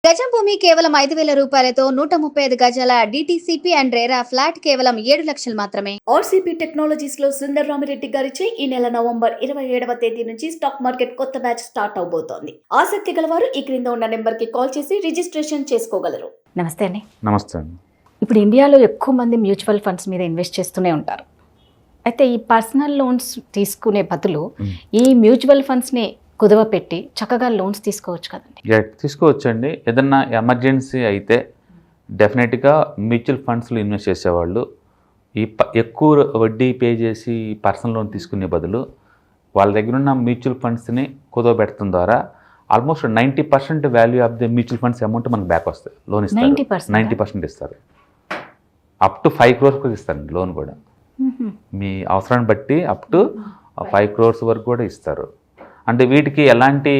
గజం భూమి కేవలం 5,000 రూపాయలతో 135 గజాల డిటిసిపి అండ్ రేరా ఫ్లాట్ కేవలం 7 లక్షలు మాత్రమే. ఆర్సీపీ టెక్నాలజీస్ లో సుందర్ రామిరెడ్డి గారిచే ఈ నెల నవంబర్ 27వ తేదీ నుంచి స్టాక్ మార్కెట్ కొత్త బ్యాచ్ స్టార్ట్ అవబోతోంది. ఆసక్తి గలవారు ఈ క్రింద ఉన్న నెంబర్ కి కాల్ చేసి రిజిస్ట్రేషన్ చేసుకోగలరు. నమస్తే అండి. నమస్తే అండి. ఇప్పుడు ఇండియాలో ఎక్కువ మంది మ్యూచువల్ ఫండ్స్ మీద ఇన్వెస్ట్ చేస్తూనే ఉంటారు. అయితే ఈ పర్సనల్ లోన్స్ తీసుకునే బదులు ఈ మ్యూచువల్ ఫండ్స్ని కుదవ పెట్టి చక్కగా లోన్స్ తీసుకోవచ్చు కదండి. తీసుకోవచ్చండి. ఏదన్నా ఎమర్జెన్సీ అయితే డెఫినెట్గా మ్యూచువల్ ఫండ్స్లో ఇన్వెస్ట్ చేసేవాళ్ళు ఎక్కువ వడ్డీ పే చేసి పర్సనల్ లోన్ తీసుకునే బదులు వాళ్ళ దగ్గర ఉన్న మ్యూచువల్ ఫండ్స్ని కుదవ పెట్టడం ద్వారా almost 90% value of the mutual funds amount మనకు బ్యాక్ వస్తాయి. లోన్ ఇస్తారు, 90% ఇస్తారు. అప్ టు 5 crores కూడా ఇస్తారండి లోన్ కూడా. మీ అవసరాన్ని బట్టి అప్ టు 5 crores వరకు కూడా ఇస్తారు. అంటే వీటికి ఎలాంటి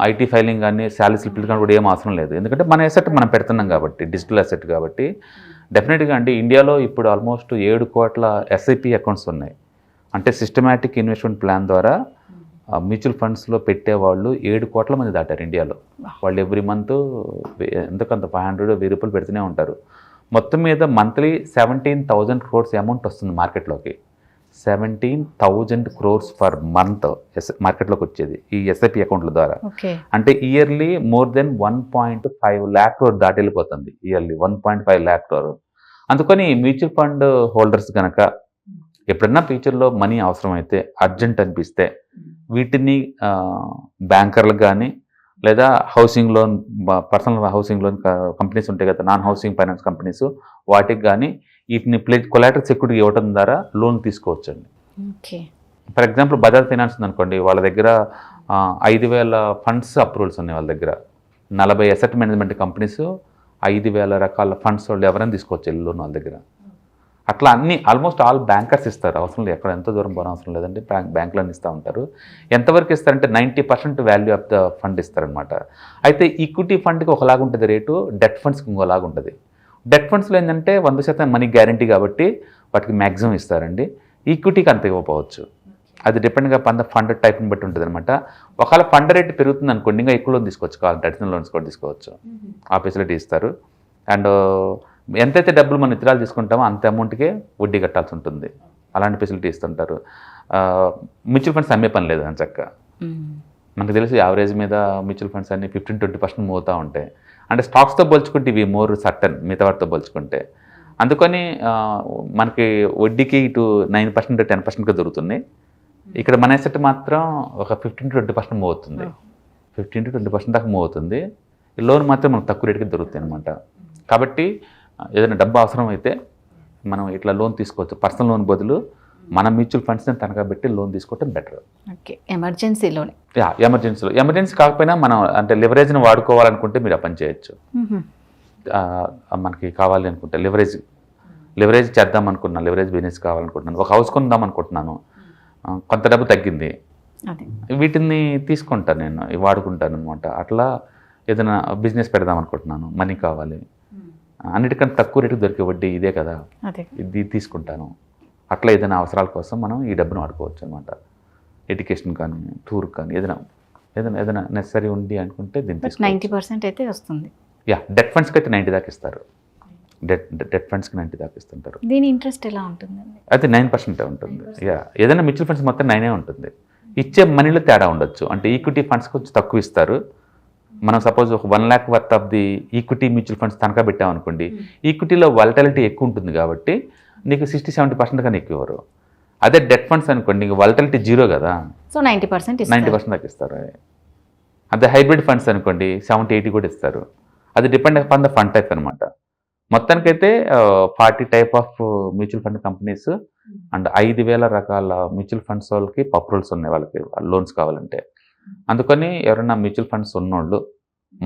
ఐటీ ఫైలింగ్ కానీ శాలరీ స్లిప్లు కానీ కూడా ఏం అవసరం లేదు. ఎందుకంటే మన అసెట్ మనం పెడుతున్నాం కాబట్టి, డిజిటల్ అసెట్ కాబట్టి డెఫినెట్గా అండి ఇండియాలో ఇప్పుడు ఆల్మోస్ట్ 7 కోట్ల ఎస్ఐపి అకౌంట్స్ ఉన్నాయి. అంటే సిస్టమాటిక్ ఇన్వెస్ట్మెంట్ ప్లాన్ ద్వారా మ్యూచువల్ ఫండ్స్లో పెట్టేవాళ్ళు 7 కోట్ల మంది దాటారు ఇండియాలో. వాళ్ళు ఎవ్రీ మంత్ ఎంతకంత 500 1000 రూపాయలు పెడుతూనే ఉంటారు. మొత్తం మీద మంత్లీ 17,000 crores అమౌంట్ వస్తుంది మార్కెట్లోకి. 17,000 crores పర్ మంత్ మార్కెట్లోకి వచ్చేది ఈ ఎస్ఐపి అకౌంట్ల ద్వారా. అంటే yearly more than 1.5 lakh crore దాటి వెళ్ళిపోతుంది. Yearly 1.5 lakh crore. అందుకని మ్యూచువల్ ఫండ్ హోల్డర్స్ కనుక ఎప్పుడన్నా ఫ్యూచర్లో మనీ అవసరమైతే అర్జెంట్ అనిపిస్తే వీటిని బ్యాంకర్లకు కానీ లేదా housing loan, personal housing loan companies ఉంటాయి కదా, నాన్ హౌసింగ్ ఫైనాన్స్ కంపెనీస్, వాటికి కానీ వీటిని కొలాటరల్ సెక్యూరిటీ ఇవ్వడం ద్వారా లోన్ తీసుకోవచ్చండి. ఫర్ ఎగ్జాంపుల్ బజాజ్ ఫైనాన్స్ ఉందనుకోండి, వాళ్ళ దగ్గర 5,000 ఫండ్స్ అప్రూవల్స్ ఉన్నాయి. వాళ్ళ దగ్గర 40 అసెట్ మేనేజ్మెంట్ కంపెనీస్, 5,000 రకాల ఫండ్స్ వాళ్ళు ఎవరైనా తీసుకోవచ్చు లోన్ వాళ్ళ దగ్గర. అట్లా అన్ని ఆల్మోస్ట్ ఆల్ బ్యాంకర్స్ ఇస్తారు. అవసరం లేదు, ఎక్కడ ఎంత దూరం పోవడం అవసరం లేదండి. బ్యాంకులను ఇస్తూ ఉంటారు. ఎంతవరకు ఇస్తారంటే 90% వాల్యూ ఆఫ్ ద ఫండ్ ఇస్తారనమాట. అయితే ఈక్విటీ ఫండ్కి ఒకలాగా ఉంటుంది రేటు, డెట్ ఫండ్స్కి ఇంకోలాగా ఉంటుంది. డెట్ ఫండ్స్లో ఏంటంటే 100% మనీ గ్యారంటీ కాబట్టి వాటికి మ్యాక్సిమం ఇస్తారండి. ఈక్విటీకి అంత ఇవ్వకపోవచ్చు. అది డిపెండ్గా ఫండ్ టైప్ని బట్టి ఉంటుంది అనమాట. ఒకవేళ ఫండ్ రేట్ పెరుగుతుంది అనుకోండి, ఇంకా ఎక్కువ లోన్ తీసుకోవచ్చు, కావాలి అడిషనల్ లోన్స్ కూడా తీసుకోవచ్చు. ఆ ఫెసిలిటీ ఇస్తారు. అండ్ ఎంతైతే డబ్బులు మనం విత్డ్రాల్ తీసుకుంటామో అంత అమౌంట్కే వడ్డీ కట్టాల్సి ఉంటుంది. అలాంటి ఫెసిలిటీ ఇస్తుంటారు. మ్యూచువల్ ఫండ్స్ అమ్మే పని లేదు అని చక్క. మనకు తెలిసి యావరేజ్ మీద మ్యూచువల్ ఫండ్స్ అన్ని 15-20% మోగుతూ ఉంటాయి. అంటే స్టాక్స్తో పోల్చుకుంటే ఇవి మోర్ సర్టన్ మిగతా వాటితో పోల్చుకుంటే. అందుకని మనకి వడ్డీకి ఇటు 9% 10% దొరుకుతుంది. ఇక్కడ మన అసెట్ మాత్రం ఒక 15-20% మోగుతుంది. 15-20% దాకా మోగుతుంది. లోన్ మాత్రం మనకు తక్కువ రేటుకి దొరుకుతాయి అనమాట. కాబట్టి ఏదైనా డబ్బు అవసరం అయితే మనం ఇట్లా లోన్ తీసుకోవచ్చు. పర్సనల్ లోన్ బదులు మన మ్యూచువల్ ఫండ్స్ని తనఖా పెట్టి లోన్ తీసుకోవటం బెటర్. ఓకే, ఎమర్జెన్సీలోనే. ఎమర్జెన్సీ కాకపోయినా మనం అంటే లివరేజ్ని వాడుకోవాలనుకుంటే మీరు ఆ పని చేయొచ్చు. మనకి కావాలి అనుకుంటే లివరేజ్ చేద్దాం అనుకుంటున్నాను, లివరేజ్ బిజినెస్ కావాలనుకుంటున్నాను, ఒక హౌస్ కొందాం అనుకుంటున్నాను, కొంత డబ్బు తగ్గింది, వీటిని తీసుకుంటాను, నేను వాడుకుంటాను అనమాట. అట్లా ఏదైనా బిజినెస్ పెడదాం అనుకుంటున్నాను, మనీ కావాలి, అన్నిటికంటే తక్కువ రేటు దొరికే వడ్డీ ఇదే కదా, ఇది తీసుకుంటాను. అట్లా ఏదైనా అవసరాల కోసం మనం ఈ డబ్బును వాడుకోవచ్చు అనమాట. ఎడ్యుకేషన్ కానీ, టూర్ కానీ, ఏదైనా నెసరీ ఉంది అనుకుంటే దీన్ని 90% అయితే వస్తుంది. డెట్ ఫండ్స్కి అయితే 90 దాకా ఇస్తారు. డెట్ ఫండ్స్కి 90 దాకా ఇస్తుంటారు. దీని ఇంట్రెస్ట్ ఎలా ఉంటుందండి? అయితే 9% ఉంటుంది. ఏదైనా మ్యూచువల్ ఫండ్స్ మొత్తం 9 ఉంటుంది. ఇచ్చే మనీలో తేడా ఉండొచ్చు. అంటే ఈక్విటీ ఫండ్స్ కొంచెం తక్కువ ఇస్తారు. మనం సపోజ్ ఒక 1 lakh worth of the equity mutual funds తనఖా పెట్టామనుకోండి, ఈక్విటీలో వాలటిలిటీ ఎక్కువ ఉంటుంది కాబట్టి నీకు 60-70% కానీ ఎక్కువ ఇవ్వరు. అదే డెట్ ఫండ్స్ అనుకోండి, నీకు వాలటిలిటీ 0 కదా, సో 90% దాకా ఇస్తారు. అదే హైబ్రిడ్ ఫండ్స్ అనుకోండి 70-80 కూడా ఇస్తారు. అది depend upon the fund type అనమాట. మొత్తానికైతే 40 type of mutual fund companies and 5,000 రకాల మ్యూచువల్ ఫండ్స్ వాళ్ళకి అప్రూవల్స్ ఉన్నాయి, వాళ్ళకి లోన్స్ కావాలంటే. అందుకని ఎవరైనా మ్యూచువల్ ఫండ్స్ ఉన్నోళ్ళు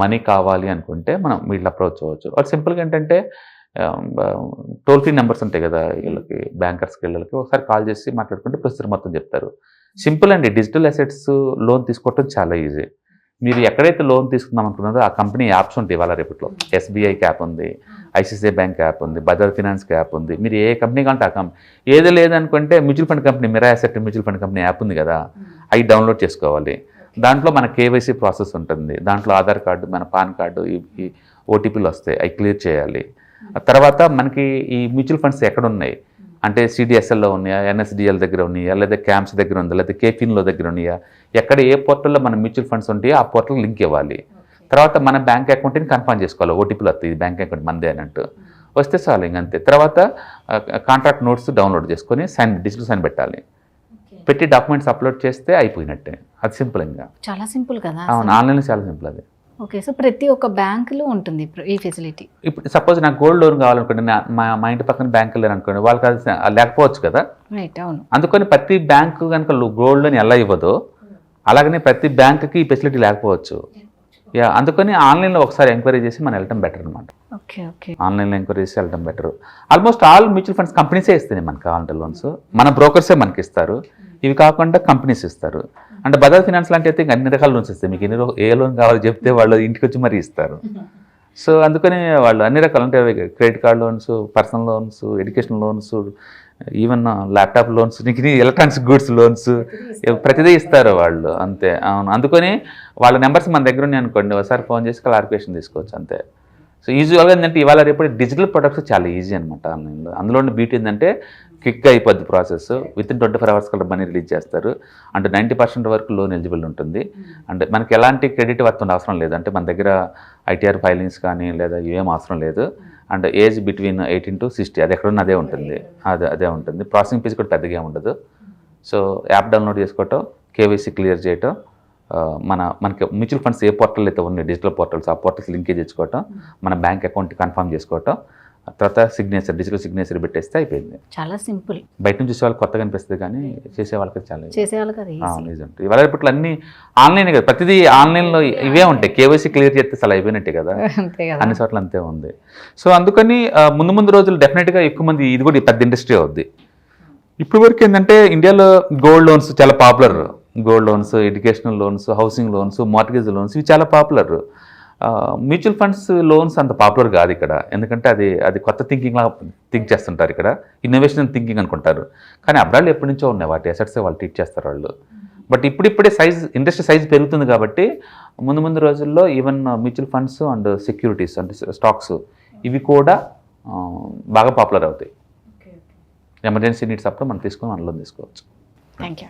మనీ కావాలి అనుకుంటే మనం వీళ్ళు అప్రోచ్ అవ్వచ్చు. వాళ్ళు సింపుల్గా ఏంటంటే టోల్ ఫ్రీ నెంబర్స్ ఉంటాయి కదా వీళ్ళకి, బ్యాంకర్స్కి వీళ్ళకి ఒకసారి కాల్ చేసి మాట్లాడుకుంటే ప్రొసీజర్ మొత్తం చెప్తారు. సింపుల్ అండి. డిజిటల్ అసెట్స్ లోన్ తీసుకోవటం చాలా ఈజీ. మీరు ఎక్కడైతే లోన్ తీసుకుందాం అనుకున్నారో ఆ కంపెనీ యాప్స్ ఉంటాయి వాళ్ళ రేపట్లో. ఎస్బీఐకి యాప్ ఉంది, ఐసిఐసిఐ బ్యాంక్ యాప్ ఉంది, బజాజ్ ఫైనాన్స్కి యాప్ ఉంది. మీరు ఏ కంపెనీ కంటే ఆ కంపెనీ, ఏదో లేదనుకుంటే mutual fund company Mirae asset mutual fund company app ఉంది కదా, అవి డౌన్లోడ్ చేసుకోవాలి. దాంట్లో మన కేవైసీ ప్రాసెస్ ఉంటుంది, దాంట్లో ఆధార్ కార్డు, మన పాన్ కార్డు, ఈ ఓటీపీలు వస్తాయి, అవి క్లియర్ చేయాలి. ఆ తర్వాత మనకి ఈ మ్యూచువల్ ఫండ్స్ ఎక్కడ ఉన్నాయి అంటే సిడిఎస్ఎల్లో ఉన్నాయా, ఎన్ఎస్డిఎల్ దగ్గర ఉన్నాయా, లేదా క్యాంప్స్ దగ్గర ఉందా, లేదా కేఫిన్లో దగ్గర ఉన్నాయా, ఎక్కడ ఏ పోర్టల్లో మన మ్యూచువల్ ఫండ్స్ ఉంటాయో ఆ పోర్టల్ లింక్ ఇవ్వాలి. తర్వాత మన బ్యాంక్ అకౌంట్ని కన్ఫర్మ్ చేసుకోవాలి, ఓటీపీలు వస్తాయి బ్యాంక్ అకౌంట్ మందే అన్నట్టు వస్తే చాలు ఇంకంతే. తర్వాత కాంట్రాక్ట్ నోట్స్ డౌన్లోడ్ చేసుకొని డిజిటల్ సైన్ పెట్టాలి, పెట్టి డాక్యుమెంట్స్ అప్లోడ్ చేస్తే అయిపోయినట్టే. అది సింపుల్. ఇంకా చాలా సింపుల్ కదా. అవును, ఆన్లైన్లో చాలా సింపుల్ అది. ఓకే, సో ప్రతి ఒక్క బ్యాంకులో ఉంటుంది ఈ ఫెసిలిటీ. ఇప్పుడు సపోజ్ నాకు గోల్డ్ లోన్ కావాలనుకోండి, మా ఇంటి పక్కన బ్యాంకు లేరనుకోండి, వాళ్ళకి అది లేకపోవచ్చు కదా. రైట్, అవును. అందుకని ప్రతి బ్యాంకు కనుక గోల్డ్ లోన్ ఎలా ఇవ్వదో అలాగనే ప్రతి బ్యాంకుకి ఈ ఫెసిలిటీ లేకపోవచ్చు. అందుకని ఆన్లైన్లో ఒకసారి ఎంక్వైరీ చేసి మనం వెళ్ళటం బెటర్ అనమాట. ఓకే ఓకే, ఆన్లైన్లో ఎంక్వైరీ చేసి వెళ్ళటం better. Almost all mutual funds కంపెనీసే ఇస్తాయి మనకి కావాలంటే లోన్స్, మన బ్రోకర్సే మనకి ఇస్తారు. ఇవి కాకుండా కంపెనీస్ ఇస్తారు. అంటే బజాజ్ ఫినాన్స్ లాంటి అయితే అన్ని రకాల లోన్స్ ఇస్తాయి. మీకు ఏ లోన్ కావాలో చెప్తే వాళ్ళు ఇంటికి వచ్చి మరీ ఇస్తారు. సో అందుకని వాళ్ళు అన్ని రకాలు అంటే credit card loans, personal loans, education loans, even laptop loans, నీకు ఎలక్ట్రానిక్స్ గూడ్స్ లోన్స్ ప్రతిదీ ఇస్తారు వాళ్ళు. అంతే. అవును, అందుకని వాళ్ళ నెంబర్స్ మన దగ్గర ఉన్నాయి అనుకోండి, ఒకసారి ఫోన్ చేసి క్లారిఫికేషన్ తీసుకోవచ్చు అంతే. సో యూజువల్గా ఏంటంటే ఇవాళ రేపు డిజిటల్ ప్రొడక్ట్స్ చాలా ఈజీ అనమాట ఆన్లైన్లో. అందులో బ్యూటీ ఏంటంటే క్విక్గా అయిపోద్ది ప్రాసెస్, వితిన్ 24 hours కల్లా మనీ రిలీజ్ చేస్తారు. అంటే 90% వరకు లోన్ ఎలిజిబుల్ ఉంటుంది. అంటే మనకి ఎలాంటి క్రెడిట్ వర్త్ అవసరం లేదు. అంటే మన దగ్గర ఐటీఆర్ ఫైలింగ్స్ కానీ లేదా ఏం అవసరం లేదు. అండ్ ఏజ్ బిట్వీన్ 18 to 60 అది ఎక్కడున్న అదే ఉంటుంది. అదే ఉంటుంది. ప్రాసెసింగ్ ఫీజు కూడా పెద్దగా ఉండదు. సో యాప్ డౌన్లోడ్ చేసుకోవటం, కేవైసీ క్లియర్ చేయటం, మనకి మ్యూచువల్ ఫండ్స్ ఏ పోర్టల్ అయితే ఉన్నాయి డిజిటల్ పోర్టల్స్, ఆ పోర్టల్స్ లింకేజ్ తెచ్చుకోవటం, మన బ్యాంక్ అకౌంట్ కన్ఫర్మ్ చేసుకోవటం, తర్వాత సిగ్నేచర్, డిజిటల్ సిగ్నేచర్ పెట్టేస్తే అయిపోయింది. చాలా సింపుల్. బయట నుంచి చూసే వాళ్ళకి కొత్తగా అనిపిస్తుంది కానీ చేసే వాళ్ళకి చాలా చేసేవాళ్ళకి ఇవాళ రేపట్లో అన్ని ఆన్లైన్ కదా, ప్రతిదీ ఆన్లైన్లో ఇవే ఉంటాయి. కేవైసీ క్లియర్ చేస్తే చాలా అయిపోయినట్టే కదా, అన్ని చోట్ల అంతే ఉంది. సో అందుకని ముందు రోజులు డెఫినెట్గా ఎక్కువ మంది ఇది కూడా పెద్ద ఇండస్ట్రీ అవుద్ది. ఇప్పటి వరకు ఏంటంటే ఇండియాలో గోల్డ్ లోన్స్ చాలా popular. Gold loans, educational loans, housing loans, mortgage loans ఇవి చాలా పాపులర్. మ్యూచువల్ ఫండ్స్ లోన్స్ అంత పాపులర్ కాదు ఇక్కడ. ఎందుకంటే అది కొత్త థింకింగ్ లాగా థింక్ చేస్తుంటారు. ఇక్కడ ఇన్నోవేషన్ థింకింగ్ అనుకుంటారు. కానీ అబ్రాడ్లో ఎప్పటి నుంచో ఉన్నాయి వాటి అసెట్స్ వాళ్ళు ట్రీట్ చేస్తారు వాళ్ళు. బట్ ఇప్పుడిప్పుడే ఇండస్ట్రీ సైజ్ పెరుగుతుంది కాబట్టి ముందు రోజుల్లో even mutual funds and securities అంటే స్టాక్స్ ఇవి కూడా బాగా పాపులర్ అవుతాయి. ఎమర్జెన్సీ నీడ్స్ అప్పుడు మనం తీసుకొని మనలో తీసుకోవచ్చు. Thank you.